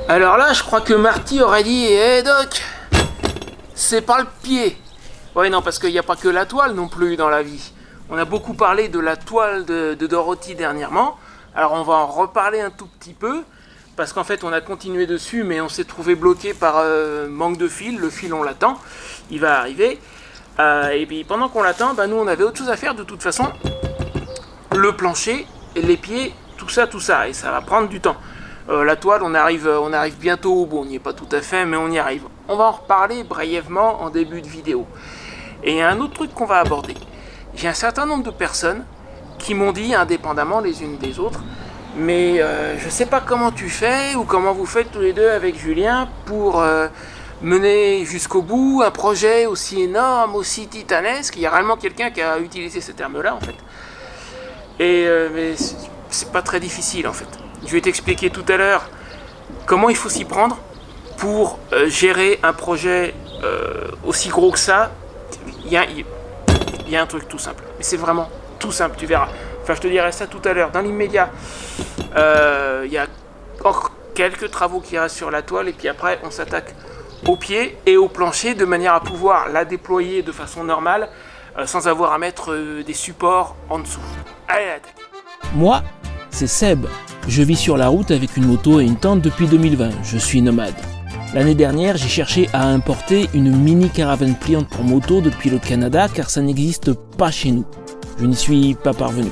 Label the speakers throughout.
Speaker 1: Alors là, je crois que Marty aurait dit « Eh Doc, c'est pas le pied !» Ouais, non, parce qu'il n'y a pas que la toile non plus dans la vie. On a beaucoup parlé de la toile de Dorothy dernièrement. Alors on va en reparler un tout petit peu, parce qu'en fait on a continué dessus, mais on s'est trouvé bloqué par manque de fil. Le fil, on l'attend, il va arriver. Et puis pendant qu'on l'attend, nous on avait autre chose à faire de toute façon. Le plancher, les pieds, tout ça, et ça va prendre du temps. La toile, on arrive bientôt au bout, on n'y est pas tout à fait, mais on y arrive. On va en reparler brièvement en début de vidéo. Et il y a un autre truc qu'on va aborder. J'ai un certain nombre de personnes qui m'ont dit, indépendamment les unes des autres, mais je sais pas comment tu fais, ou comment vous faites tous les deux avec Julien, pour mener jusqu'au bout un projet aussi énorme, aussi titanesque. Il y a réellement quelqu'un qui a utilisé ce terme-là, en fait. Et mais c'est pas très difficile, en fait. Je vais t'expliquer tout à l'heure comment il faut s'y prendre pour gérer un projet aussi gros que ça. Il y a un truc tout simple, mais c'est vraiment tout simple, tu verras. Enfin, je te dirai ça tout à l'heure. Dans l'immédiat, il y a encore quelques travaux qui restent sur la toile, et puis après, on s'attaque au pied et au plancher de manière à pouvoir la déployer de façon normale, sans avoir à mettre des supports en dessous. Allez, attaque.
Speaker 2: Moi, c'est Seb. Je vis sur la route avec une moto et une tente depuis 2020. Je suis nomade. L'année dernière, j'ai cherché à importer une mini caravane pliante pour moto depuis le Canada, car ça n'existe pas chez nous. Je n'y suis pas parvenu.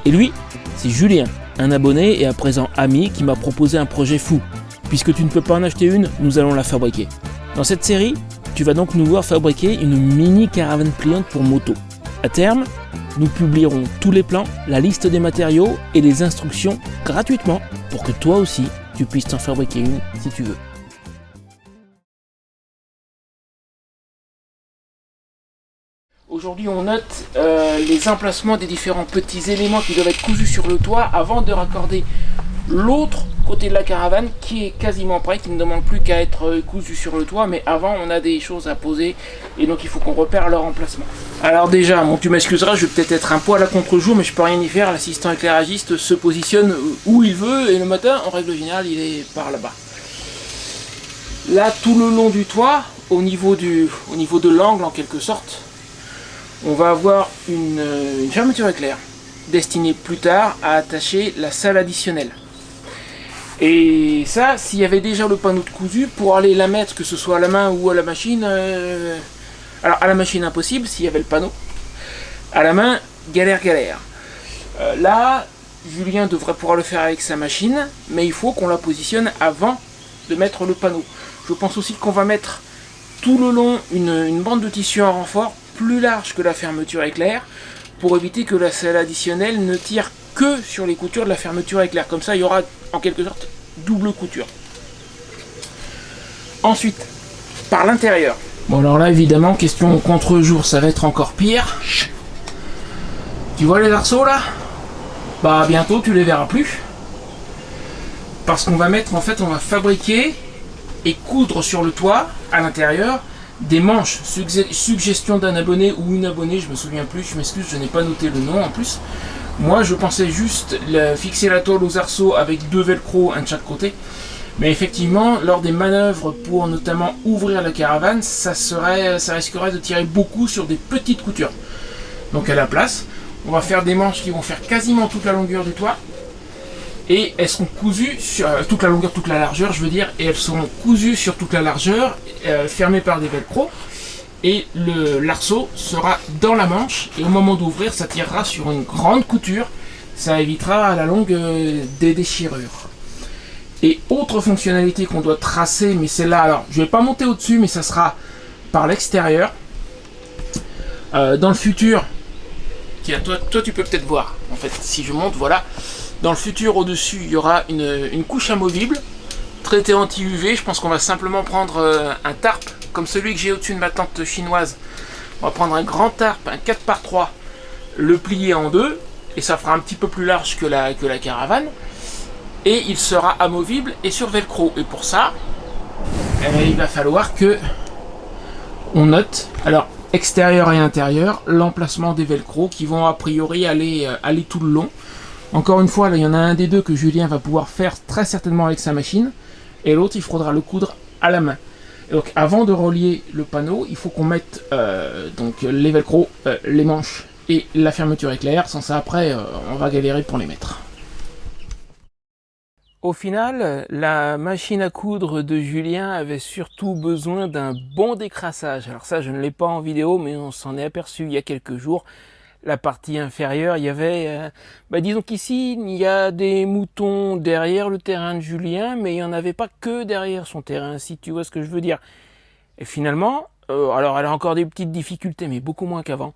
Speaker 2: Et lui, c'est Julien, un abonné et à présent ami qui m'a proposé un projet fou. Puisque tu ne peux pas en acheter une, nous allons la fabriquer. Dans cette série, tu vas donc nous voir fabriquer une mini caravane pliante pour moto. À terme, nous publierons tous les plans, la liste des matériaux et les instructions gratuitement pour que toi aussi, tu puisses t'en fabriquer une si tu veux.
Speaker 1: Aujourd'hui, on note les emplacements des différents petits éléments qui doivent être cousus sur le toit avant de raccorder l'autre côté de la caravane qui est quasiment prêt, qui ne demande plus qu'à être cousu sur le toit, mais avant on a des choses à poser et donc il faut qu'on repère leur emplacement. Alors déjà, tu m'excuseras, je vais peut-être être un poil à contre-jour, mais je peux rien y faire, l'assistant éclairagiste se positionne où il veut et le matin, en règle générale, il est par là-bas. Là, tout le long du toit, au niveau de l'angle en quelque sorte, on va avoir une fermeture éclair destinée plus tard à attacher la salle additionnelle. Et ça, s'il y avait déjà le panneau de cousu, pour aller la mettre, que ce soit à la main ou à la machine, alors à la machine impossible, s'il y avait le panneau. À la main, galère. Là, Julien devrait pouvoir le faire avec sa machine, mais il faut qu'on la positionne avant de mettre le panneau. Je pense aussi qu'on va mettre tout le long une bande de tissu en renfort, plus large que la fermeture éclair, pour éviter que la selle additionnelle ne tire que sur les coutures de la fermeture éclair. Comme ça, il y aura en quelque sorte double couture. Ensuite, par l'intérieur. Bon, alors là, évidemment, question contre-jour, ça va être encore pire. Tu vois les arceaux là ? Bientôt, tu les verras plus. Parce qu'on va mettre, en fait, on va fabriquer et coudre sur le toit, à l'intérieur, des manches. Suggestion d'un abonné ou une abonnée, je me souviens plus, je m'excuse, je n'ai pas noté le nom en plus. Moi, je pensais juste fixer la toile aux arceaux avec 2 velcro, un de chaque côté. Mais effectivement, lors des manœuvres pour notamment ouvrir la caravane, ça risquerait de tirer beaucoup sur des petites coutures. Donc à la place, on va faire des manches qui vont faire quasiment toute la longueur du toit. Et elles seront cousues sur toute la longueur, toute la largeur, je veux dire. Et elles seront cousues sur toute la largeur, fermées par des velcro. Et l'arceau sera dans la manche, et au moment d'ouvrir, ça tirera sur une grande couture, ça évitera à la longue des déchirures. Et autre fonctionnalité qu'on doit tracer, mais celle-là, alors je vais pas monter au-dessus, mais ça sera par l'extérieur. Dans le futur, tiens, toi tu peux peut-être voir, en fait, si je monte, voilà. Dans le futur, au-dessus, il y aura une couche amovible, traité anti-UV. Je pense qu'on va simplement prendre un tarp, comme celui que j'ai au-dessus de ma tente chinoise. On va prendre un grand tarp, un 4x3, le plier en deux, et ça fera un petit peu plus large que la caravane. Et il sera amovible et sur velcro. Et pour ça, il va falloir que on note, alors extérieur et intérieur, l'emplacement des velcro qui vont a priori aller tout le long. Encore une fois, là, il y en a un des deux que Julien va pouvoir faire très certainement avec sa machine. et l'autre il faudra le coudre à la main. Et donc avant de relier le panneau, il faut qu'on mette donc les velcro, les manches et la fermeture éclair, sans ça après on va galérer pour les mettre. Au final, la machine à coudre de Julien avait surtout besoin d'un bon décrassage. Alors ça, je ne l'ai pas en vidéo, mais on s'en est aperçu il y a quelques jours. La partie inférieure, il y avait... disons qu'ici, il y a des moutons derrière le terrain de Julien, mais il n'y en avait pas que derrière son terrain, si tu vois ce que je veux dire. Et finalement, alors elle a encore des petites difficultés, mais beaucoup moins qu'avant.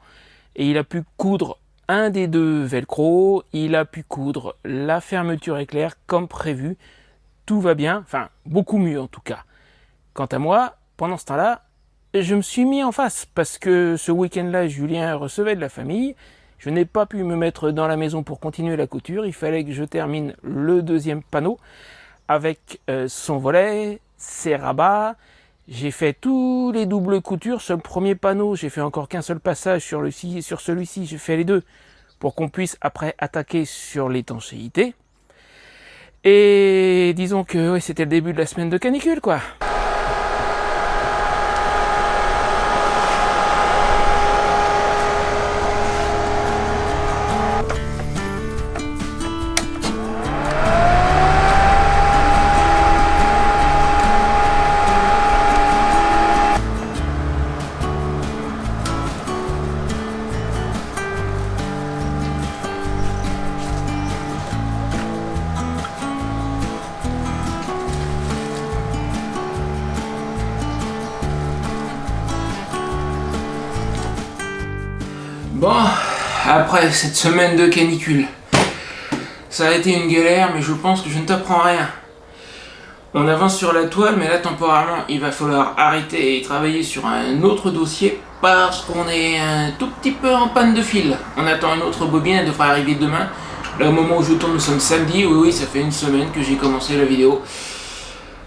Speaker 1: Et il a pu coudre un des deux velcro, il a pu coudre la fermeture éclair comme prévu. Tout va bien, enfin beaucoup mieux en tout cas. Quant à moi, pendant ce temps-là, je me suis mis en face parce que ce week-end-là, Julien recevait de la famille. Je n'ai pas pu me mettre dans la maison pour continuer la couture. Il fallait que je termine le deuxième panneau avec son volet, ses rabats. J'ai fait tous les doubles coutures sur le premier panneau. J'ai fait encore qu'un seul passage sur celui-ci. J'ai fait les deux pour qu'on puisse après attaquer sur l'étanchéité. Et disons que ouais, c'était le début de la semaine de canicule, quoi. Bon, après cette semaine de canicule, ça a été une galère, mais je pense que je ne t'apprends rien. On avance sur la toile, mais là temporairement, il va falloir arrêter et travailler sur un autre dossier parce qu'on est un tout petit peu en panne de fil. On attend une autre bobine, elle devrait arriver demain. Là, au moment où je tourne, nous sommes samedi. Oui, ça fait une semaine que j'ai commencé la vidéo.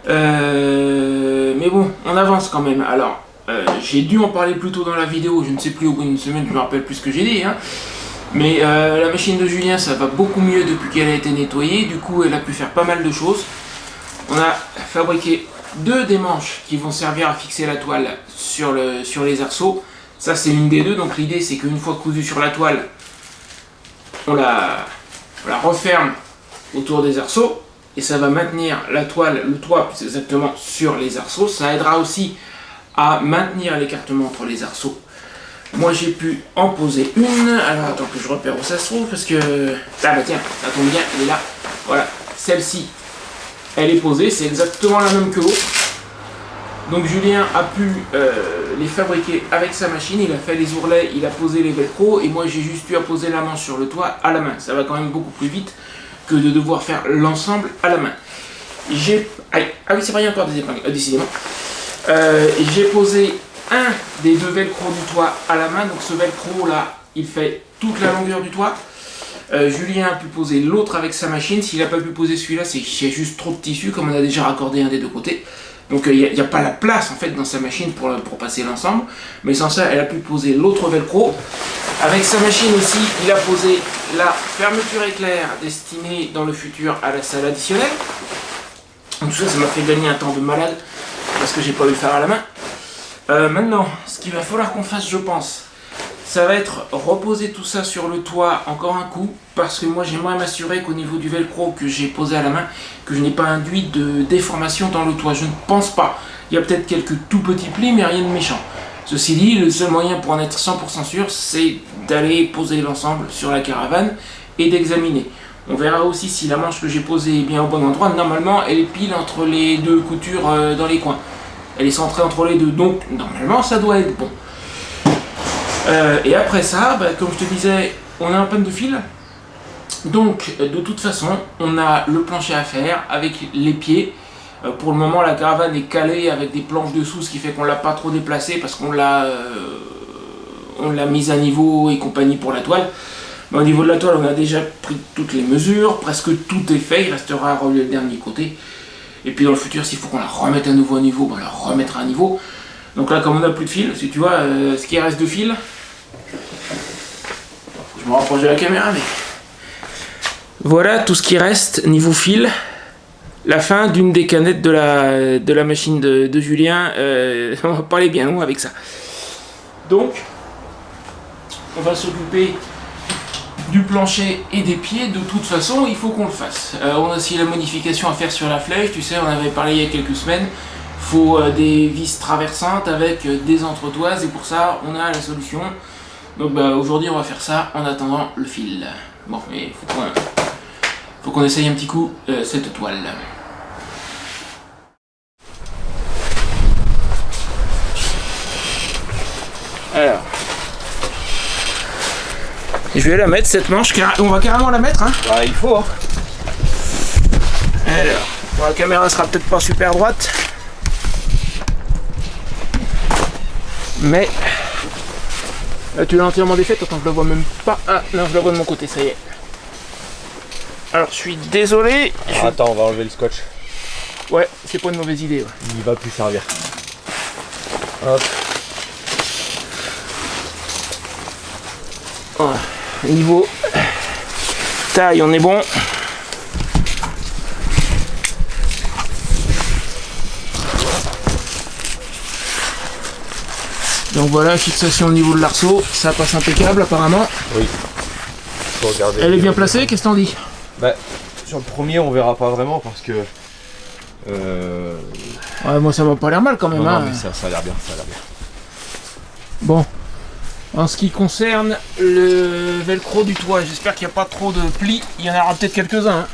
Speaker 1: Mais bon, on avance quand même. Alors, j'ai dû en parler plus tôt dans la vidéo, je ne sais plus, au bout d'une semaine, je me rappelle plus ce que j'ai dit. Hein. Mais la machine de Julien, ça va beaucoup mieux depuis qu'elle a été nettoyée. Du coup, elle a pu faire pas mal de choses. On a fabriqué 2 des manches qui vont servir à fixer la toile sur les arceaux. Ça, c'est une des 2. Donc l'idée, c'est qu'une fois cousue sur la toile, on la referme autour des arceaux. Et ça va maintenir la toile, le toit plus exactement, sur les arceaux. Ça aidera aussi à maintenir l'écartement entre les arceaux. Moi, j'ai pu en poser une. Alors, attends que je repère où ça se trouve, parce que... Ah bah tiens, ça tombe bien, elle est là. Voilà, celle-ci, elle est posée. C'est exactement la même que l'autre. Donc, Julien a pu les fabriquer avec sa machine. Il a fait les ourlets, il a posé les velcro. Et moi, j'ai juste eu à poser la manche sur le toit à la main. Ça va quand même beaucoup plus vite que de devoir faire l'ensemble à la main. Ah oui, c'est pas rien encore des épingles, décidément. J'ai posé un des 2 velcro du toit à la main. Donc ce velcro là, il fait toute la longueur du toit. Julien a pu poser l'autre avec sa machine. S'il n'a pas pu poser celui-là, c'est qu'il y a juste trop de tissu, comme on a déjà raccordé un des 2 côtés. Donc il n'y a pas la place en fait dans sa machine pour passer l'ensemble. Mais sans ça, elle a pu poser l'autre velcro. Avec sa machine aussi, il a posé la fermeture éclair destinée dans le futur à la salle additionnelle. Donc tout ça, ça m'a fait gagner un temps de malade parce que j'ai pas eu le faire à la main. Maintenant, ce qu'il va falloir qu'on fasse, je pense, ça va être reposer tout ça sur le toit encore un coup, parce que moi j'aimerais m'assurer qu'au niveau du velcro que j'ai posé à la main, que je n'ai pas induit de déformation dans le toit. Je ne pense pas. Il y a peut-être quelques tout petits plis, mais rien de méchant. Ceci dit, le seul moyen pour en être 100% sûr, c'est d'aller poser l'ensemble sur la caravane et d'examiner. On verra aussi si la manche que j'ai posée est bien au bon endroit. Normalement, elle est pile entre les 2 coutures dans les coins. Elle est centrée entre les 2, donc normalement ça doit être bon. Et après ça, comme je te disais, on a un panne de fil. Donc de toute façon, on a le plancher à faire avec les pieds. Pour le moment, la caravane est calée avec des planches dessous, ce qui fait qu'on ne l'a pas trop déplacée parce qu'on l'a mise à niveau et compagnie pour la toile. Mais au niveau de la toile, on a déjà pris toutes les mesures, presque tout est fait, il restera à relier le dernier côté. Et puis dans le futur, s'il faut qu'on la remette à nouveau à niveau, on la remettra à niveau. Donc là, comme on n'a plus de fil, si tu vois, ce qui reste de fil, je me rapproche de la caméra, mais voilà tout ce qui reste niveau fil. la fin d'une des canettes de la machine de Julien. On va pas aller bien loin avec ça. Donc, on va s'occuper du plancher et des pieds. De toute façon, il faut qu'on le fasse. On a aussi la modification à faire sur la flèche. Tu sais, on avait parlé il y a quelques semaines. Il faut des vis traversantes avec des entretoises. Et pour ça, on a la solution. Donc aujourd'hui, on va faire ça en attendant le fil. Bon, mais faut qu'on essaye un petit coup cette toile. Alors, je vais la mettre cette manche, on va carrément la mettre, hein.
Speaker 3: Bah, il faut, hein.
Speaker 1: Alors, bon, la caméra sera peut-être pas super droite, mais là tu l'as entièrement défaite. Attends, je la vois même pas. Ah non, je la vois de mon côté, ça y est. Alors, je suis désolé.
Speaker 3: Attends, on va enlever le scotch.
Speaker 1: Ouais, c'est pas une mauvaise idée. Ouais.
Speaker 3: Il va plus servir. Hop.
Speaker 1: Voilà. Niveau taille, on est bon. Donc voilà, fixation au niveau de l'arceau, ça passe impeccable apparemment.
Speaker 3: Oui. Faut regarder.
Speaker 1: Elle est bien placée, qu'est-ce que t'en dis?
Speaker 3: Bah, sur le premier, on verra pas vraiment parce que.
Speaker 1: Ouais, moi ça m'a pas l'air mal quand même.
Speaker 3: Non,
Speaker 1: hein.
Speaker 3: non, mais ça a l'air bien, ça a l'air bien.
Speaker 1: Bon. En ce qui concerne le velcro du toit, j'espère qu'il n'y a pas trop de plis. Il y en aura peut-être quelques-uns. Hein.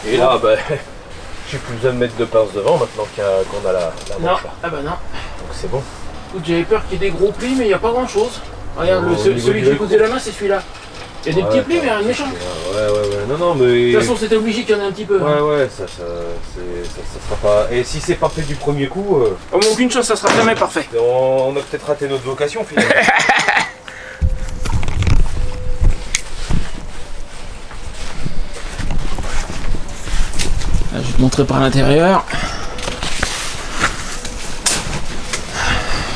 Speaker 3: Et là, bah, j'ai plus besoin de mettre de pince devant maintenant qu'on a la
Speaker 1: Non,
Speaker 3: manche là.
Speaker 1: ah bah non.
Speaker 3: Donc c'est bon.
Speaker 1: Écoute, j'avais peur qu'il y ait des gros plis, mais il n'y a pas grand-chose. Regarde,
Speaker 3: Oh,
Speaker 1: celui que j'ai posé la main, c'est celui-là. Il y a des petits plis, mais rien de méchant.
Speaker 3: Ouais. Non, mais.
Speaker 1: De toute façon, c'était obligé qu'il y en ait un petit peu. Hein.
Speaker 3: Ouais, ça sera pas. Et si c'est parfait du premier coup.
Speaker 1: Oh, mais aucune chose, ça sera jamais parfait.
Speaker 3: On a peut-être raté notre vocation finalement.
Speaker 1: Là, je vais te montrer par l'intérieur.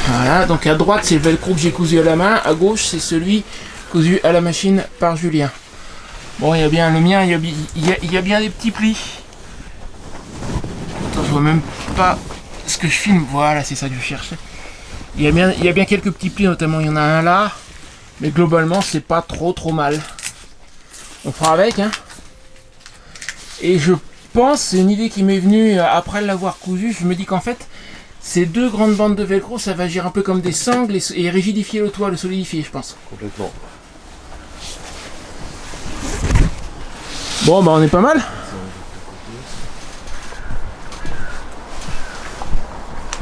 Speaker 1: Voilà, donc à droite c'est le velcro que j'ai cousu à la main, à gauche c'est celui cousu à la machine par Julien. Bon, il y a bien le mien, il y a bien des petits plis. Attends, je vois même pas ce que je filme. Voilà, c'est ça que je cherchais. Il y a bien quelques petits plis, notamment il y en a un là, mais globalement c'est pas trop mal. On fera avec, hein. Et je pense, c'est une idée qui m'est venue après l'avoir cousu, je me dis qu'en fait ces deux grandes bandes de velcro, ça va agir un peu comme des sangles et rigidifier le toit, le solidifier, je pense.
Speaker 3: Complètement.
Speaker 1: Bon, bah on est pas mal.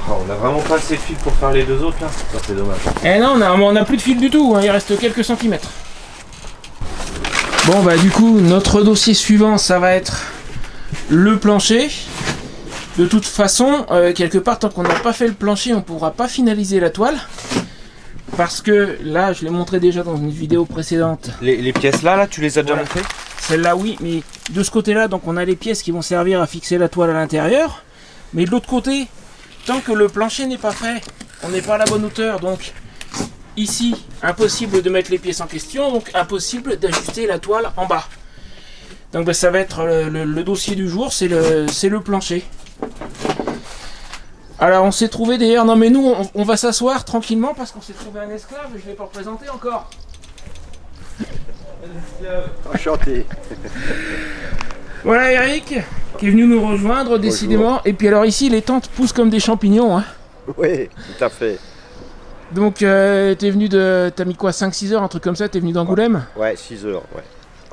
Speaker 3: Oh, on a vraiment pas assez de fil pour faire les deux autres là. Ça c'est dommage.
Speaker 1: Eh non, on a plus de fil du tout, hein, il reste quelques centimètres. Bon, bah du coup, notre dossier suivant, ça va être le plancher. De toute façon, quelque part, tant qu'on n'a pas fait le plancher, on ne pourra pas finaliser la toile. Parce que là, je l'ai montré déjà dans une vidéo précédente.
Speaker 3: Les pièces là, tu les as déjà montrées?
Speaker 1: Celle-là, oui, mais de ce côté-là, donc on a les pièces qui vont servir à fixer la toile à l'intérieur. Mais de l'autre côté, tant que le plancher n'est pas fait, on n'est pas à la bonne hauteur. Donc ici, impossible de mettre les pièces en question, donc impossible d'ajuster la toile en bas. Donc ça va être le dossier du jour, c'est le plancher. Alors on s'est trouvé d'ailleurs, non mais nous on va s'asseoir tranquillement parce qu'on s'est trouvé un esclave, je ne l'ai pas présenté encore.
Speaker 4: Enchanté.
Speaker 1: Voilà Eric, qui est venu nous rejoindre décidément. Et puis alors ici les tentes poussent comme des champignons. Hein.
Speaker 4: Oui, tout à fait.
Speaker 1: Donc t'es venu t'as mis quoi, 5-6 heures, un truc comme ça, t'es venu d'Angoulême?
Speaker 4: Ouais, 6 heures, ouais.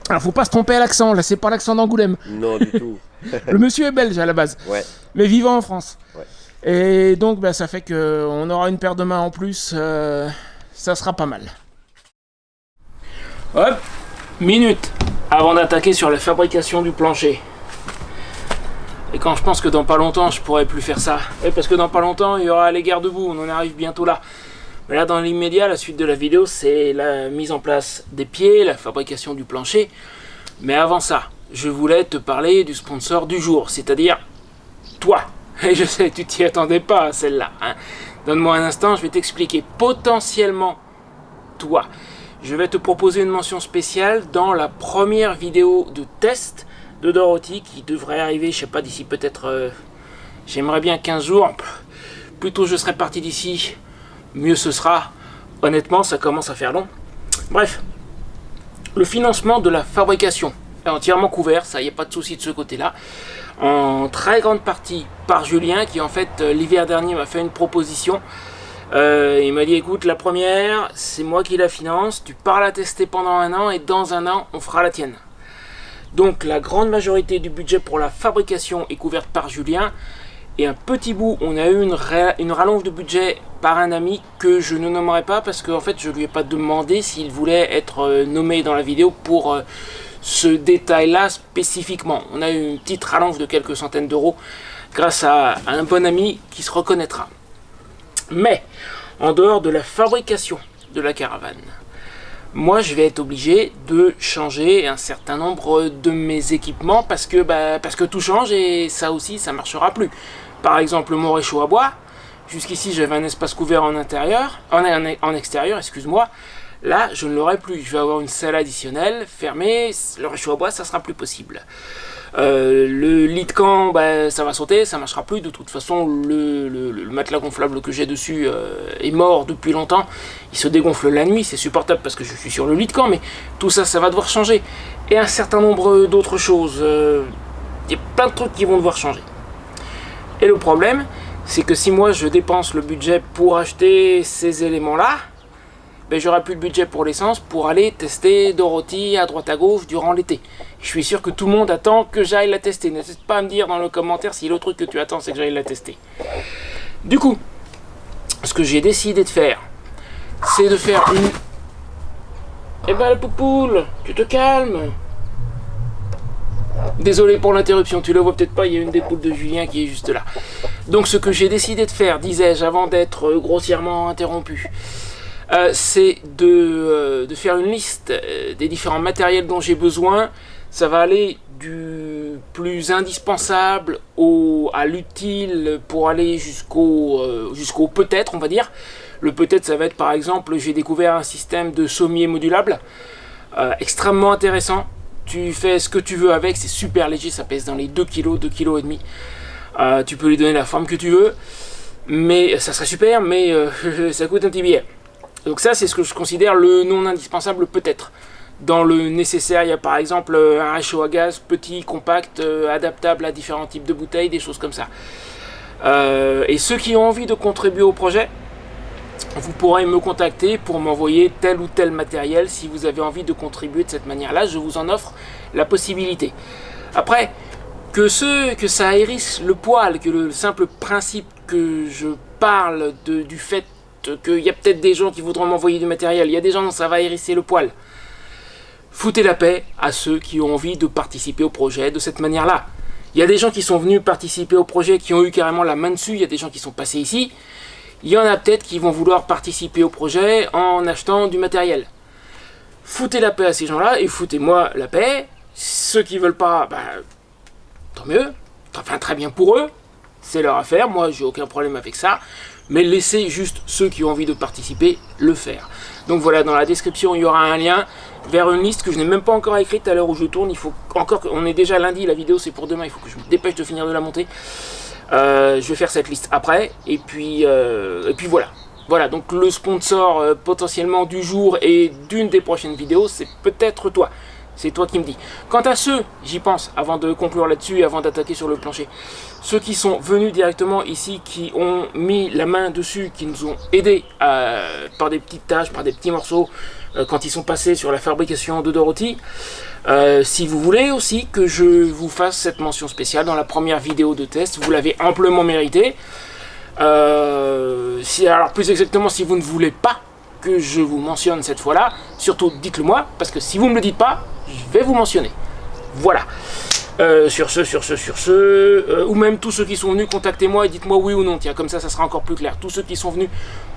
Speaker 1: Alors faut pas se tromper à l'accent, là c'est pas l'accent d'Angoulême.
Speaker 4: Non, du tout.
Speaker 1: Le monsieur est belge à la base,
Speaker 4: Ouais,
Speaker 1: mais vivant en France.
Speaker 4: ouais.
Speaker 1: Et donc bah, ça fait qu'on aura une paire de mains en plus, ça sera pas mal. Hop, minute avant d'attaquer sur la fabrication du plancher. Et quand je pense que dans pas longtemps je pourrai plus faire ça, et parce que dans pas longtemps il y aura les garde-boue, on en arrive bientôt là. Mais là dans l'immédiat, la suite de la vidéo c'est la mise en place des pieds, la fabrication du plancher. Mais avant ça, je voulais te parler du sponsor du jour, c'est-à-dire toi. Et je sais, tu t'y attendais pas à celle-là, hein. Donne-moi un instant, je vais t'expliquer. Potentiellement, toi. Je vais te proposer une mention spéciale dans la première vidéo de test de Dorothy qui devrait arriver, je sais pas, d'ici peut-être... j'aimerais bien 15 jours. Plus tôt je serai parti d'ici, mieux ce sera. Honnêtement, ça commence à faire long. Bref, le financement de la fabrication est entièrement couvert, ça y a pas de souci de ce côté-là. En très grande partie par Julien qui en fait l'hiver dernier m'a fait une proposition. Il m'a dit écoute, la première c'est moi qui la finance, tu pars la tester pendant 1 an et dans 1 an on fera la tienne. Donc la grande majorité du budget pour la fabrication est couverte par Julien. Et un petit bout, on a eu une rallonge de budget par un ami que je ne nommerai pas parce qu'en fait je lui ai pas demandé s'il voulait être nommé dans la vidéo pour ce détail-là spécifiquement. On a eu une petite rallonge de quelques centaines d'euros grâce à un bon ami qui se reconnaîtra. Mais en dehors de la fabrication de la caravane, moi je vais être obligé de changer un certain nombre de mes équipements parce que tout change et ça aussi ça marchera plus. Par exemple mon réchaud à bois, jusqu'ici j'avais un espace couvert en intérieur, en extérieur, excuse-moi. Là je ne l'aurai plus, je vais avoir une salle additionnelle fermée, le réchaud à bois ça sera plus possible. Le lit de camp, ça va sauter, ça marchera plus. De toute façon, le matelas gonflable que j'ai dessus est mort depuis longtemps. Il se dégonfle la nuit, c'est supportable parce que je suis sur le lit de camp, mais tout ça, ça va devoir changer. Et un certain nombre d'autres choses. Il y a plein de trucs qui vont devoir changer. Et le problème, c'est que si moi je dépense le budget pour acheter ces éléments-là, j'aurai plus de budget pour l'essence pour aller tester Dorothy à droite à gauche durant l'été. Je suis sûr que tout le monde attend que j'aille la tester. N'hésite pas à me dire dans le commentaire si le truc que tu attends c'est que j'aille la tester. Du coup, ce que j'ai décidé de faire, c'est de faire une... Eh ben la poupoule, tu te calmes. Désolé pour l'interruption, tu le vois peut-être pas, il y a une des poules de Julien qui est juste là. Donc ce que j'ai décidé de faire, disais-je avant d'être grossièrement interrompu, c'est de faire une liste des différents matériels dont j'ai besoin. Ça va aller du plus indispensable à l'utile pour aller jusqu'au peut-être, on va dire. Le peut-être, ça va être par exemple, j'ai découvert un système de sommier modulable extrêmement intéressant. Tu fais ce que tu veux avec, c'est super léger, ça pèse dans les 2 kg, 2 kg et demi. Tu peux lui donner la forme que tu veux, mais ça serait super, mais ça coûte un petit billet. Donc ça, c'est ce que je considère le non indispensable peut-être. Dans le nécessaire, il y a par exemple un réchaud à gaz petit, compact, adaptable à différents types de bouteilles, des choses comme ça. Et ceux qui ont envie de contribuer au projet, vous pourrez me contacter pour m'envoyer tel ou tel matériel. Si vous avez envie de contribuer de cette manière-là, je vous en offre la possibilité. Après, que ça hérisse le poil, que le simple principe que je parle du fait qu'il y a peut-être des gens qui voudront m'envoyer du matériel, il y a des gens dont ça va hérisser le poil. Foutez la paix à ceux qui ont envie de participer au projet de cette manière-là. Il y a des gens qui sont venus participer au projet, qui ont eu carrément la main dessus, il y a des gens qui sont passés ici. Il y en a peut-être qui vont vouloir participer au projet en achetant du matériel. Foutez la paix à ces gens-là et foutez-moi la paix. Ceux qui veulent pas, tant mieux, enfin très bien pour eux, c'est leur affaire, moi j'ai aucun problème avec ça. Mais laissez juste ceux qui ont envie de participer le faire. Donc voilà, dans la description il y aura un lien vers une liste que je n'ai même pas encore écrite à l'heure où je tourne. Il faut encore, on est déjà lundi, la vidéo c'est pour demain, il faut que je me dépêche de finir de la monter. Je vais faire cette liste après, et puis voilà. Voilà, donc le sponsor potentiellement du jour et d'une des prochaines vidéos, c'est peut-être toi. C'est toi qui me dis. Quant à ceux, j'y pense, avant de conclure là-dessus et avant d'attaquer sur le plancher, ceux qui sont venus directement ici, qui ont mis la main dessus, qui nous ont aidés par des petites tâches, par des petits morceaux, quand ils sont passés sur la fabrication de Dorothy, si vous voulez aussi que je vous fasse cette mention spéciale dans la première vidéo de test, vous l'avez amplement mérité. Alors plus exactement, si vous ne voulez pas que je vous mentionne cette fois-là, surtout dites-le moi, parce que si vous ne me le dites pas, je vais vous mentionner. Voilà. Sur ce, ou même tous ceux qui sont venus, contactez-moi et dites-moi oui ou non. Tiens, comme ça sera encore plus clair. Tous ceux qui sont venus,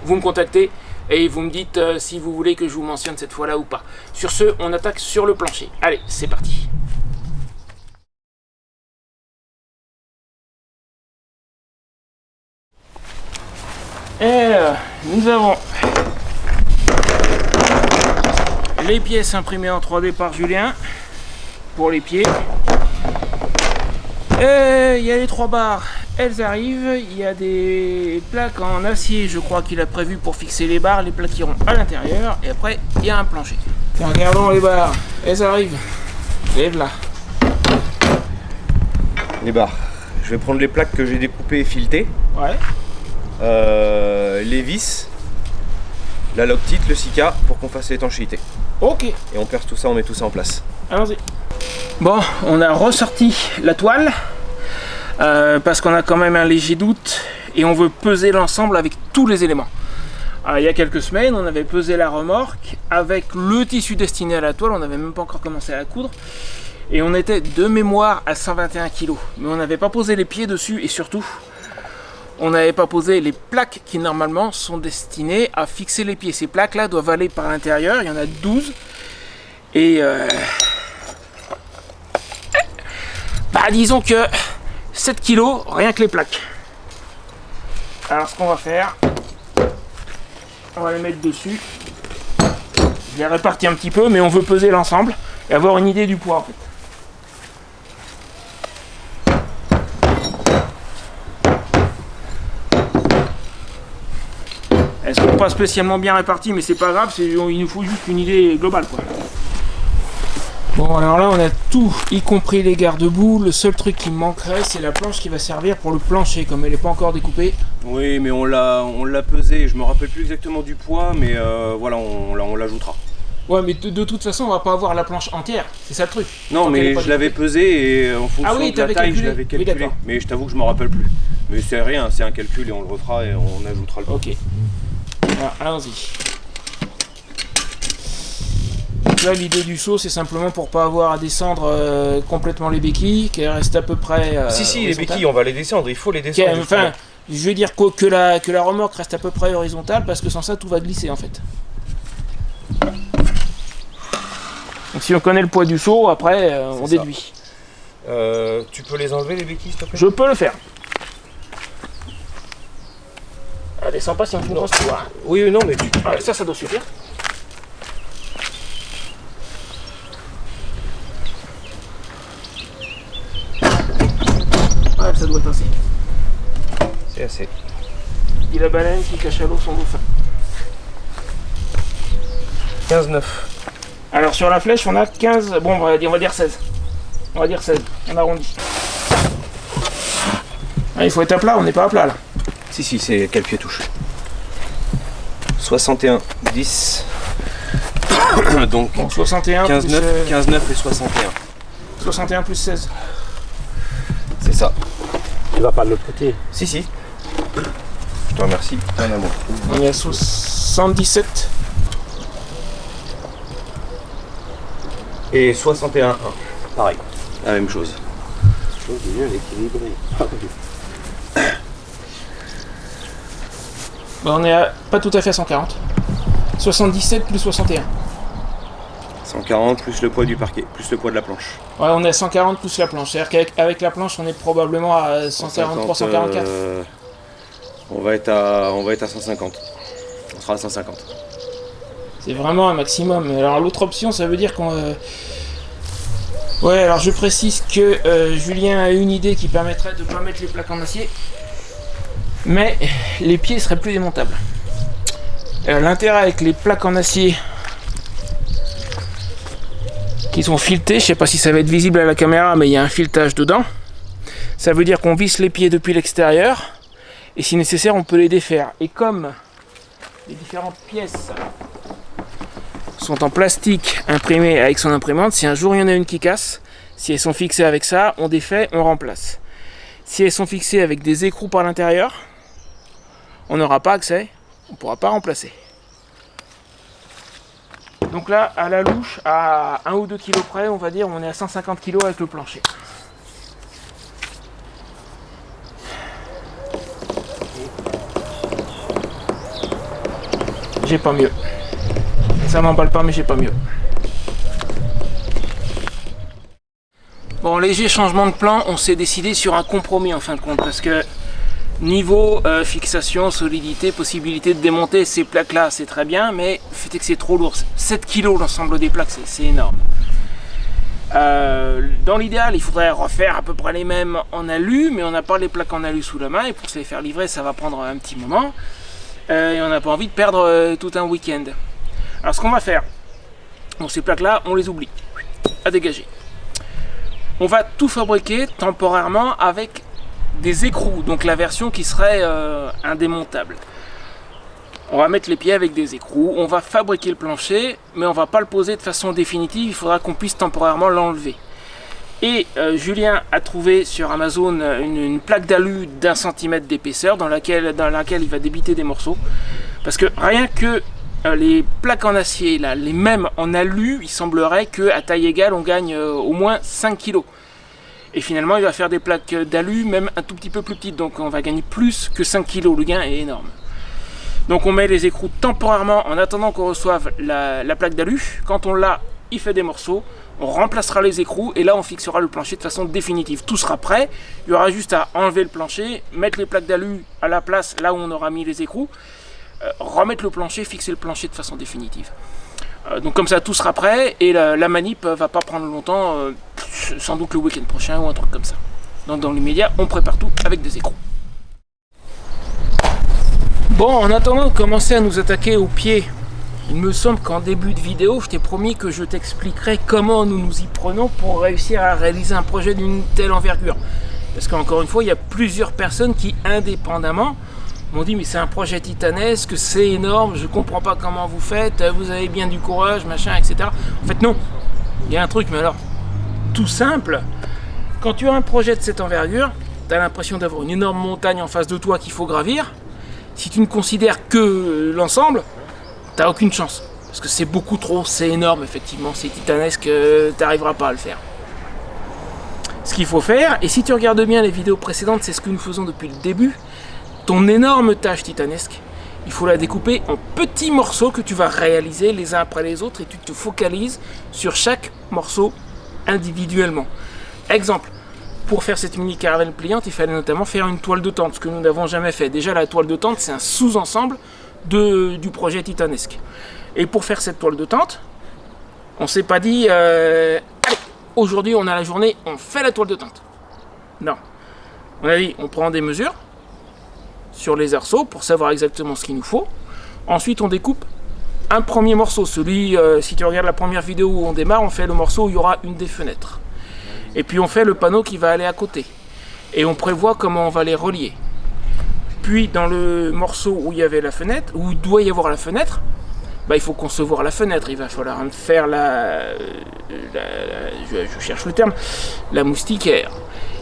Speaker 1: vous me contactez et vous me dites si vous voulez que je vous mentionne cette fois-là ou pas. Sur ce, on attaque sur le plancher. Allez, c'est parti. Et nous avons les pièces imprimées en 3D par Julien pour les pieds. Et il y a les 3 barres, elles arrivent. Il y a des plaques en acier, je crois qu'il a prévu pour fixer les barres. Les plaques iront à l'intérieur et après il y a un plancher. Et regardons les barres, elles arrivent. Lève là.
Speaker 3: Les barres. Je vais prendre les plaques que j'ai découpées et filetées.
Speaker 1: Ouais.
Speaker 3: Les vis, la loctite, le Sika pour qu'on fasse l'étanchéité.
Speaker 1: Ok.
Speaker 3: Et on perce tout ça, on met tout ça en place.
Speaker 1: Allons-y. Bon, on a ressorti la toile parce qu'on a quand même un léger doute et on veut peser l'ensemble avec tous les éléments. Il y a quelques semaines, on avait pesé la remorque avec le tissu destiné à la toile, on n'avait même pas encore commencé à la coudre. Et on était de mémoire à 121 kg. Mais on n'avait pas posé les pieds dessus et surtout, on n'avait pas posé les plaques qui normalement sont destinées à fixer les pieds. Ces plaques-là doivent aller par l'intérieur, il y en a 12. Et disons que 7 kg, rien que les plaques. Alors ce qu'on va faire, on va les mettre dessus. Je les répartis un petit peu, mais on veut peser l'ensemble et avoir une idée du poids en fait. Elles sont pas spécialement bien réparties, mais c'est pas grave, il nous faut juste une idée globale quoi. Bon alors là on a tout, y compris les garde-boue. Le seul truc qui me manquerait c'est la planche qui va servir pour le plancher, comme elle n'est pas encore découpée.
Speaker 3: Oui, mais on l'a pesé, je me rappelle plus exactement du poids, mais voilà, on l'ajoutera.
Speaker 1: Ouais, mais de toute façon on va pas avoir la planche entière, c'est ça le truc.
Speaker 3: Non, mais je l'avais pesé et en fonction de la taille, je l'avais calculé.
Speaker 1: Oui,
Speaker 3: mais je t'avoue que je me rappelle plus. Mais c'est rien, c'est un calcul et on le refera et on ajoutera le poids.
Speaker 1: Ok. Alors, allons-y. Donc là l'idée du saut c'est simplement pour pas avoir à descendre complètement les béquilles, qu'elles restent à peu près
Speaker 3: si les béquilles on va les descendre, il faut les descendre.
Speaker 1: Enfin, je veux dire que la remorque reste à peu près horizontale parce que sans ça tout va glisser en fait. Donc si on connaît le poids du saut, après on déduit.
Speaker 3: Tu peux les enlever les béquilles s'il te plaît?
Speaker 1: Je peux le faire. Elle descend pas si on fait une grosse tour.
Speaker 3: Oui, non mais
Speaker 1: ça doit suffire. Ouais, ça doit être assez.
Speaker 3: C'est assez.
Speaker 1: Et la baleine qui cache à l'eau son dauphin.
Speaker 3: 15,9.
Speaker 1: Alors sur la flèche on a 15, bon on va dire 16. On va dire 16, on arrondit. Il faut être à plat, on n'est pas à plat là.
Speaker 3: Si, c'est quel pied touche. 61, 10. Donc
Speaker 1: bon, 61
Speaker 3: 15,
Speaker 1: plus
Speaker 3: 9, 15, 9 et 61.
Speaker 1: 61 plus 16.
Speaker 3: C'est ça.
Speaker 2: Tu vas pas de l'autre côté.
Speaker 3: Si. Je te remercie. Un amour.
Speaker 1: On est à 77.
Speaker 3: Et 61, pareil. La même chose.
Speaker 4: Chose bien équilibrée.
Speaker 1: On est à, pas tout à fait à 140. 77 plus 61.
Speaker 3: 140 plus le poids du parquet, plus le poids de la planche.
Speaker 1: Ouais, on est à 140 plus la planche. C'est-à-dire qu'avec la planche, on est probablement à 143, 144.
Speaker 3: On va être à 150. On sera à 150.
Speaker 1: C'est vraiment un maximum. Alors l'autre option, ça veut dire qu'on... Ouais, alors je précise que Julien a une idée qui permettrait de ne pas mettre les plaques en acier. Mais les pieds seraient plus démontables. L'intérêt avec les plaques en acier qui sont filetées, je sais pas si ça va être visible à la caméra, mais il y a un filetage dedans. Ça veut dire qu'on visse les pieds depuis l'extérieur et si nécessaire on peut les défaire. Et comme les différentes pièces sont en plastique imprimé avec son imprimante, si un jour il y en a une qui casse, si elles sont fixées avec ça, on défait, on remplace. Si elles sont fixées avec des écrous par l'intérieur, on n'aura pas accès, on ne pourra pas remplacer. Donc là, à la louche, à 1 ou 2 kg près, on va dire, on est à 150 kg avec le plancher. J'ai pas mieux. Ça m'emballe pas, mais j'ai pas mieux. Bon, léger changement de plan, on s'est décidé sur un compromis en fin de compte, parce que Niveau fixation, solidité, possibilité de démonter ces plaques-là, c'est très bien, mais le fait est que c'est trop lourd. 7 kg l'ensemble des plaques, c'est énorme. Dans l'idéal, il faudrait refaire à peu près les mêmes en alu, mais on n'a pas les plaques en alu sous la main, et pour se les faire livrer, ça va prendre un petit moment. Et on n'a pas envie de perdre tout un week-end. Alors ce qu'on va faire, bon, ces plaques-là, on les oublie, à dégager. On va tout fabriquer temporairement avec des écrous, donc la version qui serait indémontable. On va mettre les pieds avec des écrous, on va fabriquer le plancher, mais on va pas le poser de façon définitive, il faudra qu'on puisse temporairement l'enlever. Et Julien a trouvé sur Amazon une plaque d'alu d'1 centimètre d'épaisseur dans laquelle il va débiter des morceaux. Parce que rien que les plaques en acier, là, les mêmes en alu, il semblerait qu'à taille égale on gagne au moins 5 kg. Et finalement il va faire des plaques d'alu même un tout petit peu plus petites, donc on va gagner plus que 5 kg, le gain est énorme. Donc on met les écrous temporairement en attendant qu'on reçoive la plaque d'alu. Quand on l'a, il fait des morceaux, on remplacera les écrous et là on fixera le plancher de façon définitive. Tout sera prêt, il y aura juste à enlever le plancher, mettre les plaques d'alu à la place là où on aura mis les écrous, remettre le plancher, fixer le plancher de façon définitive. Donc comme ça tout sera prêt et la manip va pas prendre longtemps, sans doute le week-end prochain ou un truc comme ça. Donc dans l'immédiat on prépare tout avec des écrous. Bon, en attendant de commencer à nous attaquer aux pieds, il me semble qu'en début de vidéo, je t'ai promis que je t'expliquerai comment nous nous y prenons pour réussir à réaliser un projet d'une telle envergure. Parce qu'encore une fois, il y a plusieurs personnes qui, indépendamment, m'ont dit « mais c'est un projet titanesque, c'est énorme, je comprends pas comment vous faites, vous avez bien du courage, machin, etc. » En fait, non. Il y a un truc, mais alors, tout simple. Quand tu as un projet de cette envergure, tu as l'impression d'avoir une énorme montagne en face de toi qu'il faut gravir. Si tu ne considères que l'ensemble, t'as aucune chance. Parce que c'est beaucoup trop, c'est énorme, effectivement, c'est titanesque, t'arriveras pas à le faire. Ce qu'il faut faire, et si tu regardes bien les vidéos précédentes, c'est ce que nous faisons depuis le début, ton énorme tâche titanesque, il faut la découper en petits morceaux que tu vas réaliser les uns après les autres et tu te focalises sur chaque morceau individuellement. Exemple. Pour faire cette mini caravane pliante, il fallait notamment faire une toile de tente, ce que nous n'avons jamais fait. Déjà, la toile de tente, c'est un sous-ensemble du projet titanesque. Et pour faire cette toile de tente, on s'est pas dit allez, aujourd'hui on a la journée, on fait la toile de tente. Non. On a dit on prend des mesures sur les arceaux pour savoir exactement ce qu'il nous faut. Ensuite, on découpe un premier morceau. Celui, si tu regardes la première vidéo où on démarre, on fait le morceau où il y aura une des fenêtres. Et puis on fait le panneau qui va aller à côté. Et on prévoit comment on va les relier. Puis dans le morceau où il y avait la fenêtre, où il doit y avoir la fenêtre, bah, il faut concevoir la fenêtre. Il va falloir faire je cherche le terme, la moustiquaire.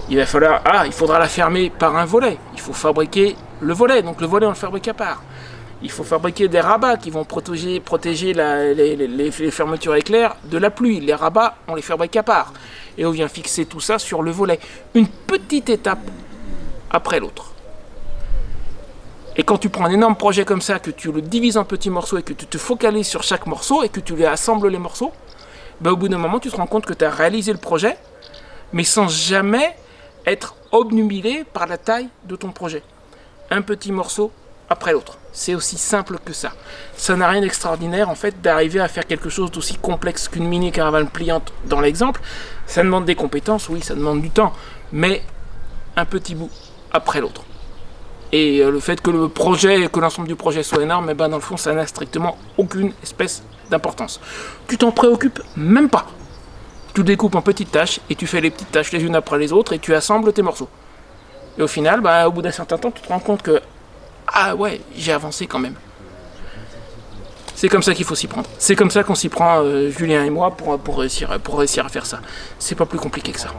Speaker 1: Il faudra la fermer par un volet. Il faut fabriquer le volet. Donc le volet on le fabrique à part. Il faut fabriquer des rabats qui vont protéger les fermetures éclairs de la pluie. Les rabats, on les fabrique à part. Et on vient fixer tout ça sur le volet. Une petite étape après l'autre. Et quand tu prends un énorme projet comme ça, que tu le divises en petits morceaux et que tu te focalises sur chaque morceau et que tu les assembles les morceaux, ben au bout d'un moment, tu te rends compte que tu as réalisé le projet, mais sans jamais être obnubilé par la taille de ton projet. Un petit morceau après l'autre. C'est aussi simple que ça. Ça n'a rien d'extraordinaire en fait d'arriver à faire quelque chose d'aussi complexe qu'une mini caravane pliante dans l'exemple. Ça demande des compétences, oui, ça demande du temps, mais un petit bout après l'autre. Et le fait que l'ensemble du projet soit énorme, eh ben dans le fond, ça n'a strictement aucune espèce d'importance. Tu t'en préoccupes même pas. Tu découpes en petites tâches et tu fais les petites tâches les unes après les autres et tu assembles tes morceaux. Et au final, au bout d'un certain temps, tu te rends compte que ah ouais, j'ai avancé quand même. C'est comme ça qu'il faut s'y prendre. C'est comme ça qu'on s'y prend, Julien et moi, pour réussir à faire ça. C'est pas plus compliqué que ça.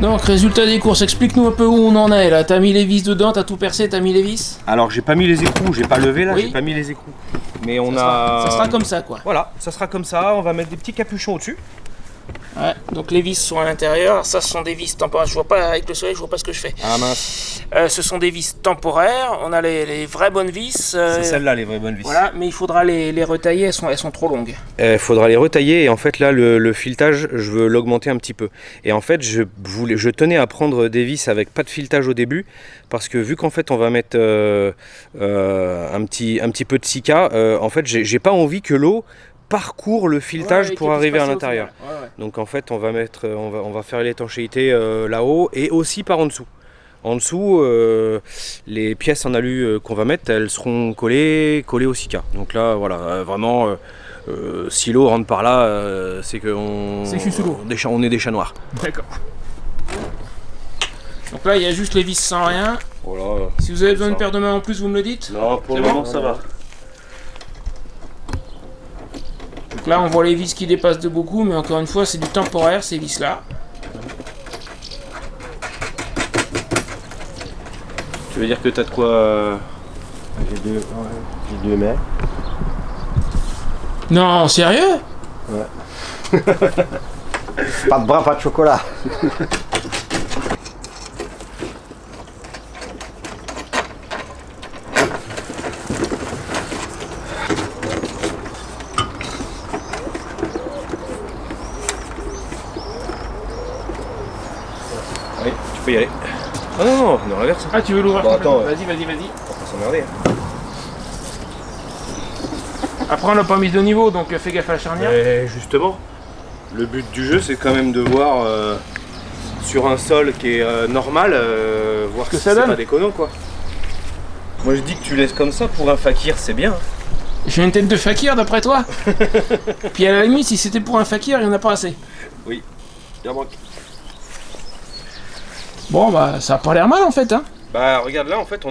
Speaker 1: Donc, résultat des courses, explique-nous un peu où on en est là. T'as mis les vis dedans, t'as tout percé, t'as mis les vis.
Speaker 3: Alors j'ai pas mis les écrous, j'ai pas levé là,
Speaker 1: Oui.
Speaker 3: j'ai pas mis les écrous. Mais
Speaker 1: Ça sera comme ça quoi.
Speaker 3: Voilà, ça sera comme ça, on va mettre des petits capuchons au-dessus.
Speaker 1: Ouais, donc les vis sont à l'intérieur. Ça, ce sont des vis temporaires. Je vois pas avec le soleil, je vois pas ce que je fais.
Speaker 3: Ah mince.
Speaker 1: Ce sont des vis temporaires. On a les vraies bonnes vis.
Speaker 3: C'est celles-là les vraies bonnes vis.
Speaker 1: Voilà, mais il faudra les retailler. Elles sont trop longues.
Speaker 3: Faudra les retailler et en fait là le filetage je veux l'augmenter un petit peu. Et en fait je tenais à prendre des vis avec pas de filetage au début parce que vu qu'en fait on va mettre un petit peu de silica, en fait j'ai pas envie que l'eau parcourt le filetage
Speaker 1: Ouais,
Speaker 3: pour arriver à l'intérieur.
Speaker 1: Ouais.
Speaker 3: Donc en fait on va faire l'étanchéité là-haut et aussi par en dessous. En dessous, les pièces en alu qu'on va mettre, elles seront collées au silica. Donc là voilà, vraiment si l'eau rentre par là, c'est qu'on
Speaker 1: C'est sous l'eau.
Speaker 3: On est des chats noirs.
Speaker 1: D'accord. Donc là, il y a juste les vis sans rien.
Speaker 3: Voilà.
Speaker 1: Si vous avez besoin d'une paire de mains en plus, vous me le dites.
Speaker 3: Non, pour le
Speaker 1: C'est
Speaker 3: moment
Speaker 1: bon
Speaker 3: ça va.
Speaker 1: Donc là, on voit les vis qui dépassent de beaucoup, mais encore une fois, c'est du temporaire, ces vis-là.
Speaker 3: Tu veux dire que t'as de quoi
Speaker 4: J'ai deux mains.
Speaker 1: Non, sérieux?
Speaker 4: Pas de bras, pas de chocolat.
Speaker 3: Oui, tu peux y aller. Ah non, on l'inverse.
Speaker 1: Ah, tu veux l'ouvrir
Speaker 3: Bon,
Speaker 1: complètement?
Speaker 3: attends,
Speaker 1: Vas-y.
Speaker 3: On va s'emmerder.
Speaker 1: Après, on n'a pas mis de niveau, donc fais gaffe à la charnière.
Speaker 3: Mais justement, le but du jeu c'est quand même de voir sur un sol qui est normal, voir
Speaker 1: que
Speaker 3: si
Speaker 1: ça
Speaker 3: c'est
Speaker 1: donne.
Speaker 3: pas déconnant quoi. Moi je dis que tu laisses comme ça pour un fakir, c'est bien.
Speaker 1: J'ai une tête de fakir, d'après toi? Puis à la limite, si c'était pour un fakir, il n'y en a pas assez.
Speaker 3: Oui, il en manque.
Speaker 1: Bon, bah, ça a pas l'air mal, en fait, hein.
Speaker 3: Bah regarde là en fait on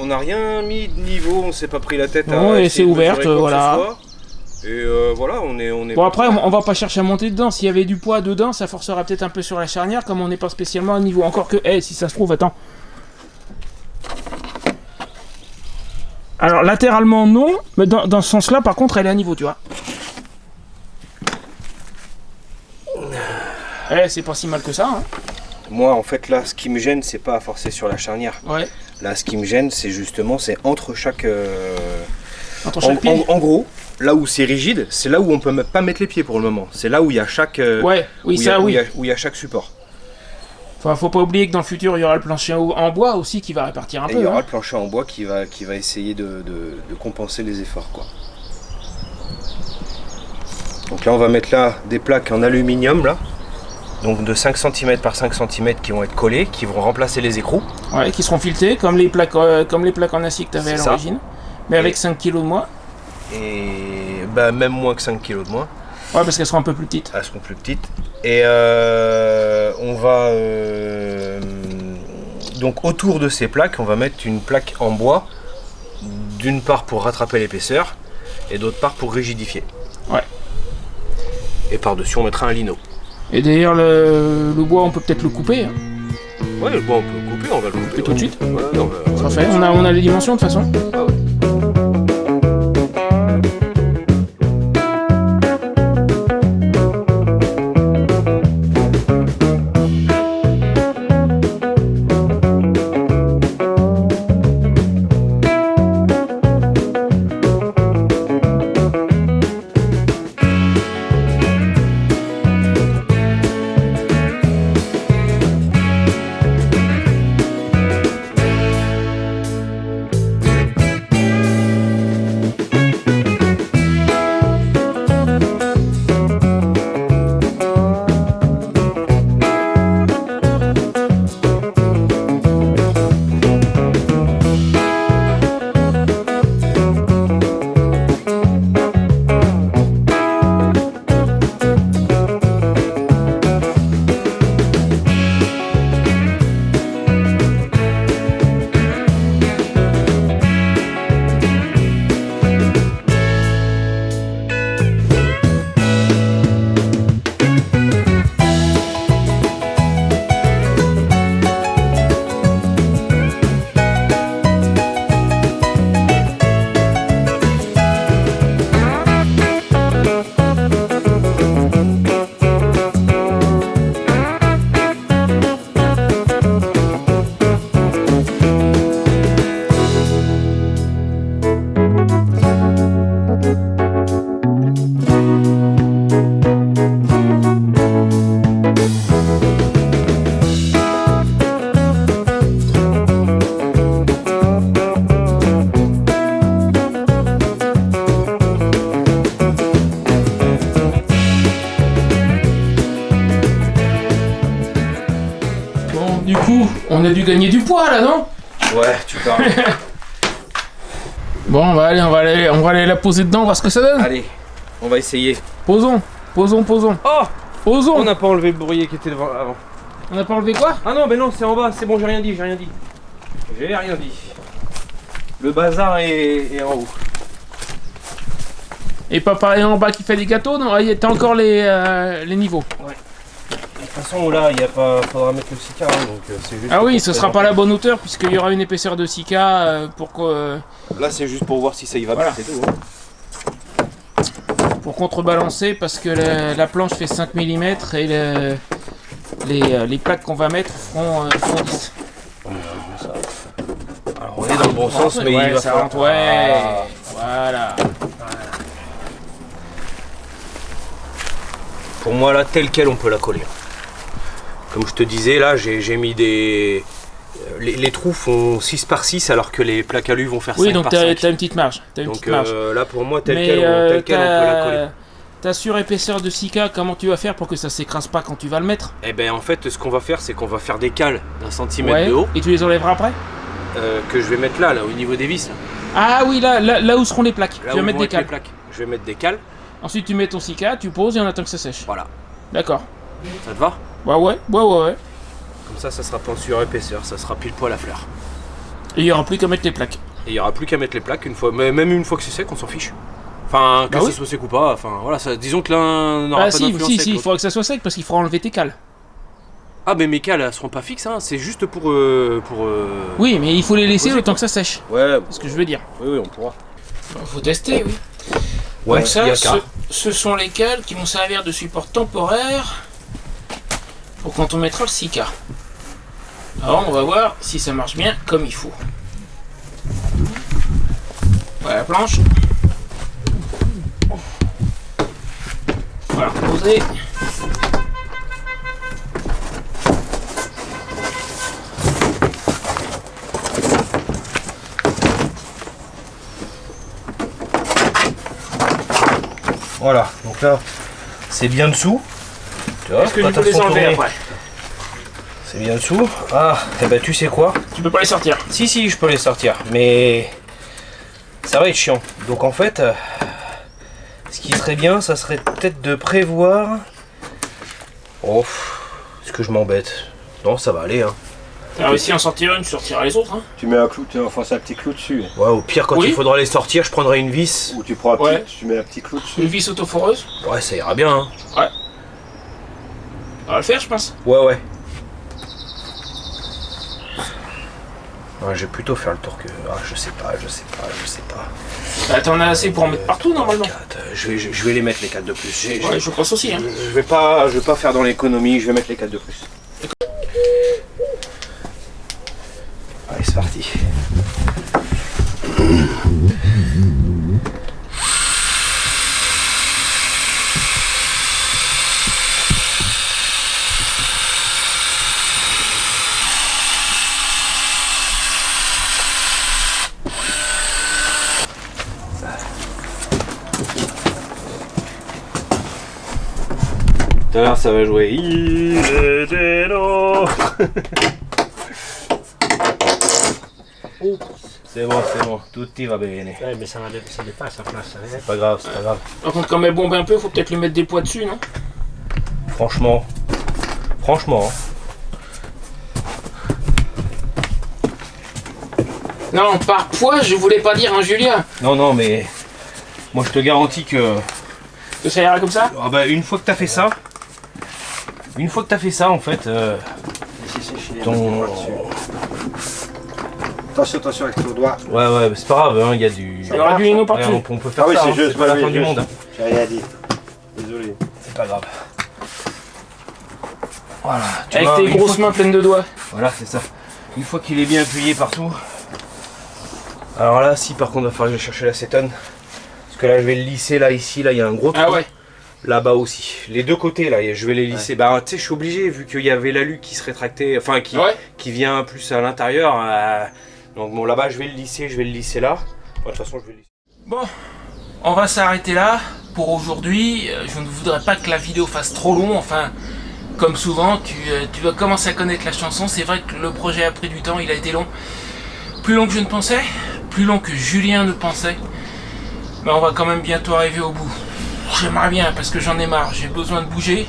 Speaker 3: n'a rien mis de niveau, on s'est pas pris la tête à
Speaker 1: Non, et
Speaker 3: essayer
Speaker 1: c'est
Speaker 3: de
Speaker 1: ouverte,
Speaker 3: mesurer quoi que
Speaker 1: voilà.
Speaker 3: ce soit. Et voilà, on est.
Speaker 1: Bon, après, on va pas chercher à monter dedans. S'il y avait du poids dedans, ça forcera peut-être un peu sur la charnière, comme on n'est pas spécialement à niveau. Encore que, si ça se trouve, attends. Alors, latéralement, non, mais dans ce sens-là, par contre, elle est à niveau, tu vois. C'est pas si mal que ça, hein.
Speaker 3: Moi en fait là ce qui me gêne c'est pas à forcer sur la charnière.
Speaker 1: Ouais.
Speaker 3: Là ce qui me gêne c'est justement c'est entre chaque.
Speaker 1: Entre chaque pied.
Speaker 3: En gros, là où c'est rigide, c'est là où on peut pas mettre les pieds pour le moment. C'est là où il y a chaque.
Speaker 1: Ouais, oui, ça, oui.
Speaker 3: Où il y a chaque support.
Speaker 1: Enfin, faut pas oublier que dans le futur, il y aura le plancher en bois aussi qui va répartir un
Speaker 3: Et
Speaker 1: peu.
Speaker 3: il y aura
Speaker 1: Hein.
Speaker 3: le plancher en bois qui va essayer de compenser les efforts quoi. Donc là on va mettre là des plaques en aluminium là. Donc de 5 cm par 5 cm qui vont être collées, qui vont remplacer les écrous.
Speaker 1: Ouais, qui seront filetées comme les plaques en acier que tu avais à
Speaker 3: C'est ça.
Speaker 1: l'origine. Mais avec 5 kg de moins.
Speaker 3: Et bah, même moins que 5 kg de moins.
Speaker 1: Ouais, parce qu'elles seront un peu plus petites.
Speaker 3: Elles seront plus petites. Et on va donc autour de ces plaques, on va mettre une plaque en bois, d'une part pour rattraper l'épaisseur et d'autre part pour rigidifier.
Speaker 1: Ouais.
Speaker 3: Et par-dessus on mettra un lino.
Speaker 1: Et d'ailleurs, le bois, on peut peut-être le couper. Hein.
Speaker 3: Ouais, bon, on peut le couper, on va le couper.
Speaker 1: Tout de suite.
Speaker 3: Ouais, on va
Speaker 1: Ça fait. On a les dimensions de toute façon.
Speaker 3: Ah ouais.
Speaker 1: On a dû gagner du poids là, non?
Speaker 3: Ouais, tu parles.
Speaker 1: Bon, on va aller la poser dedans, voir ce que ça donne.
Speaker 3: Allez, on va essayer.
Speaker 1: Posons.
Speaker 3: Oh,
Speaker 1: Posons.
Speaker 3: on n'a pas enlevé le bruit qui était devant avant.
Speaker 1: On n'a pas enlevé quoi?
Speaker 3: Ah non, mais non, c'est en bas, c'est bon, j'ai rien dit. J'ai rien dit. Le bazar est en haut.
Speaker 1: Et pas pareil en bas qui fait des gâteaux, non? T'as encore les niveaux.
Speaker 3: Ouais. De toute façon, là, il y a pas, faudra mettre le Sika, hein, donc c'est juste.
Speaker 1: Ah oui, ce sera pas la bonne hauteur puisqu'il y aura une épaisseur de Sika pour que.
Speaker 3: Là, c'est juste pour voir si ça y va
Speaker 1: Voilà.
Speaker 3: bien, c'est tout. Hein.
Speaker 1: Pour contrebalancer parce que la planche fait 5 mm et les plaques qu'on va mettre feront 10.
Speaker 3: Alors, on est dans le bon sens, mais
Speaker 1: ouais,
Speaker 3: il va
Speaker 1: ça
Speaker 3: falloir.
Speaker 1: rentre, ouais. Voilà.
Speaker 3: Pour moi, là, tel quel, on peut la coller. Comme je te disais, là, j'ai mis des. Les trous font 6 par 6 alors que les plaques alu vont faire 5
Speaker 1: Oui, donc
Speaker 3: par
Speaker 1: t'as
Speaker 3: 5.
Speaker 1: une petite marge.
Speaker 3: Donc là, pour moi, tel
Speaker 1: Mais
Speaker 3: quel, on peut la coller.
Speaker 1: ta surépaisseur de Sika, comment tu vas faire pour que ça s'écrase pas quand tu vas le mettre?
Speaker 3: Eh ben, en fait, ce qu'on va faire, c'est qu'on va faire des cales d'un centimètre de haut
Speaker 1: Et tu les enlèveras après?
Speaker 3: que je vais mettre là, au niveau des vis. Là,
Speaker 1: Ah oui, là où seront les plaques.
Speaker 3: là
Speaker 1: Tu vas
Speaker 3: où
Speaker 1: mettre
Speaker 3: vont
Speaker 1: des
Speaker 3: être les
Speaker 1: cales.
Speaker 3: plaques. Je vais mettre des cales.
Speaker 1: Ensuite, tu mets ton Sika, tu poses et on attend que ça sèche.
Speaker 3: Voilà.
Speaker 1: D'accord.
Speaker 3: Ça te va?
Speaker 1: Ouais.
Speaker 3: Comme ça sera pas en surépaisseur, ça sera pile poil à fleur.
Speaker 1: Et il n'y aura plus qu'à mettre les plaques.
Speaker 3: Et il n'y aura plus qu'à mettre les plaques une fois, mais même une fois que c'est sec, on s'en fiche. Enfin, que
Speaker 1: Bah
Speaker 3: ça
Speaker 1: oui.
Speaker 3: soit sec ou pas, enfin voilà, disons que l'un n'aura
Speaker 1: Ah
Speaker 3: pas
Speaker 1: si,
Speaker 3: d'influence avec
Speaker 1: il
Speaker 3: l'autre.
Speaker 1: faudra que ça soit sec parce qu'il faudra enlever tes cales.
Speaker 3: Ah mais mes cales elles seront pas fixes, hein. C'est juste pour...
Speaker 1: Oui, mais il faut les laisser
Speaker 3: Poser,
Speaker 1: le temps
Speaker 3: quoi.
Speaker 1: que ça sèche.
Speaker 3: Ouais,
Speaker 1: C'est ce que je veux dire.
Speaker 3: oui, on pourra.
Speaker 1: Faut tester, oui.
Speaker 3: Ouais,
Speaker 1: Donc ça,
Speaker 3: il y a qu'à.
Speaker 1: ce sont les cales qui vont servir de support temporaire pour quand on mettra le Sika. Alors on va voir si ça marche bien comme il faut. Voilà la planche. Voilà, poser.
Speaker 3: Voilà, donc là, c'est bien dessous. Tu vois,
Speaker 1: Est-ce que
Speaker 3: pas
Speaker 1: tu peux les
Speaker 3: façon
Speaker 1: enlever
Speaker 3: tournée.
Speaker 1: après?
Speaker 3: C'est bien dessous. Ah, et ben tu sais quoi?
Speaker 1: Tu peux pas les sortir.
Speaker 3: Si, je peux les sortir, mais ça va être chiant. Donc en fait, ce qui serait bien, ça serait peut-être de prévoir... Oh, est-ce que je m'embête? Non, ça va aller, hein.
Speaker 1: T'as réussi à en sortir une, tu sortiras les autres. Hein.
Speaker 4: Tu mets un clou, tu enfonces un petit clou dessus.
Speaker 3: Ouais, au pire, quand
Speaker 1: Oui.
Speaker 3: il faudra les sortir, je prendrai une vis.
Speaker 4: Ou tu prends un petit,
Speaker 1: Ouais.
Speaker 4: tu mets un petit clou dessus.
Speaker 1: Une vis autoforeuse.
Speaker 3: Ouais, ça ira bien, hein.
Speaker 1: On va le faire, je pense.
Speaker 3: Ouais. Ouais, je vais plutôt faire le tour que... Ah, je sais pas.
Speaker 1: Bah, t'en as assez pour en mettre partout normalement.
Speaker 3: 4, je vais les mettre les 4 de plus.
Speaker 1: Ouais, je pense aussi. Hein.
Speaker 3: Je vais pas faire dans l'économie, je vais mettre les 4 de plus. Allez, c'est parti. Tout à l'heure, ça va jouer. Il était là. C'est bon, tout y va bien.
Speaker 5: Ouais, mais ça dépasse la place. Hein.
Speaker 3: C'est pas grave,
Speaker 1: Par contre, quand elle bombe un peu, faut peut-être lui mettre des poids dessus, non?
Speaker 3: Franchement. Hein.
Speaker 1: Non, par poids, je voulais pas dire, hein, Julien.
Speaker 3: Non, mais moi je te garantis que
Speaker 1: Que ça ira comme ça?
Speaker 3: ah bah, une fois que t'as fait ça, en fait, ton...
Speaker 4: Attention avec ton doigt.
Speaker 3: Ouais, c'est pas grave, hein, il y a du...
Speaker 1: Il y aura du lino partout.
Speaker 3: Regarde, on peut faire
Speaker 4: Ah oui,
Speaker 3: ça,
Speaker 4: c'est
Speaker 3: hein,
Speaker 4: juste,
Speaker 3: c'est pas la
Speaker 4: oui,
Speaker 3: fin du
Speaker 4: juste.
Speaker 3: monde. Hein.
Speaker 4: J'ai rien dit. Désolé.
Speaker 3: C'est pas grave. Voilà. tu
Speaker 1: Avec
Speaker 3: vois,
Speaker 1: tes
Speaker 3: une
Speaker 1: grosses
Speaker 3: fois
Speaker 1: mains pleines de doigts.
Speaker 3: Voilà, c'est ça. Une fois qu'il est bien appuyé partout. Alors là, si par contre, il va falloir que je cherche l'acétone. Parce que là, je vais le lisser, là, ici, là, il y a un gros trou.
Speaker 1: Ah ouais.
Speaker 3: Là-bas aussi. Les deux côtés, là, je vais les lisser. Bah, tu sais, je suis obligé, vu qu'il y avait l'alu qui se rétractait, enfin, qui vient plus à l'intérieur. Donc bon, là-bas, je vais le lisser là. Bon, de toute façon, je vais le lisser.
Speaker 1: Bon, on va s'arrêter là pour aujourd'hui. Je ne voudrais pas que la vidéo fasse trop long. Enfin, comme souvent, tu dois commencer à connaître la chanson. C'est vrai que le projet a pris du temps, il a été long. Plus long que je ne pensais, plus long que Julien ne pensait. Mais on va quand même bientôt arriver au bout. J'aimerais bien parce que j'en ai marre, j'ai besoin de bouger.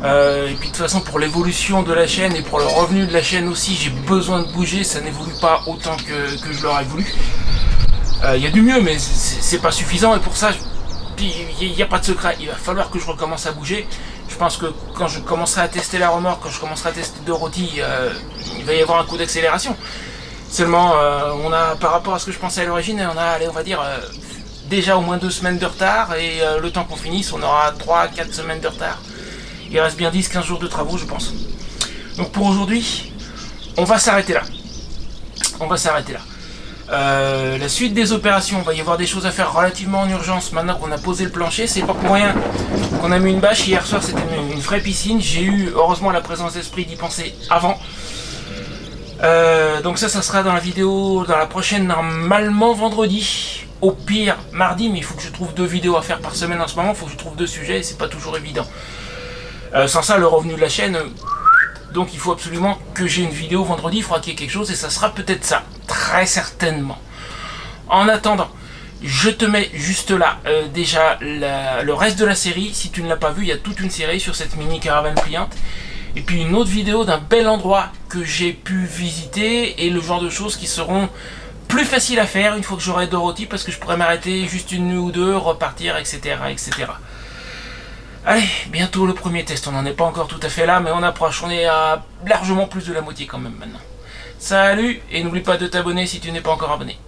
Speaker 1: Et puis de toute façon pour l'évolution de la chaîne et pour le revenu de la chaîne aussi, j'ai besoin de bouger, ça n'évolue pas autant que je l'aurais voulu. Il y a du mieux mais c'est pas suffisant et pour ça il n'y a pas de secret, il va falloir que je recommence à bouger. Je pense que quand je commencerai à tester la remorque, quand je commencerai à tester Dorothy, il va y avoir un coup d'accélération. Seulement on a, par rapport à ce que je pensais à l'origine, on a, allez, on va dire déjà au moins 2 semaines de retard et le temps qu'on finisse on aura 3-4 semaines de retard. Il reste bien 10-15 jours de travaux je pense. Donc pour aujourd'hui, on va s'arrêter là. On va s'arrêter là. La suite des opérations, il va y avoir des choses à faire relativement en urgence maintenant qu'on a posé le plancher. C'est pas pour rien qu'on a mis une bâche. Hier soir c'était une vraie piscine. J'ai eu heureusement la présence d'esprit d'y penser avant. Donc ça sera dans la vidéo, dans la prochaine, normalement vendredi. Au pire mardi, mais il faut que je trouve 2 vidéos à faire par semaine en ce moment. Il faut que je trouve 2 sujets et c'est pas toujours évident. Sans ça, le revenu de la chaîne... Donc il faut absolument que j'ai une vidéo vendredi, il faudra qu'il y ait quelque chose et ça sera peut-être ça, très certainement. En attendant, je te mets juste là déjà le reste de la série. Si tu ne l'as pas vu, il y a toute une série sur cette mini caravane pliante. Et puis une autre vidéo d'un bel endroit que j'ai pu visiter et le genre de choses qui seront plus faciles à faire une fois que j'aurai Dorothy parce que je pourrais m'arrêter juste une nuit ou 2, repartir, etc. etc. Allez, bientôt le premier test, on n'en est pas encore tout à fait là, mais on approche, on est à largement plus de la moitié quand même maintenant. Salut, et n'oublie pas de t'abonner si tu n'es pas encore abonné.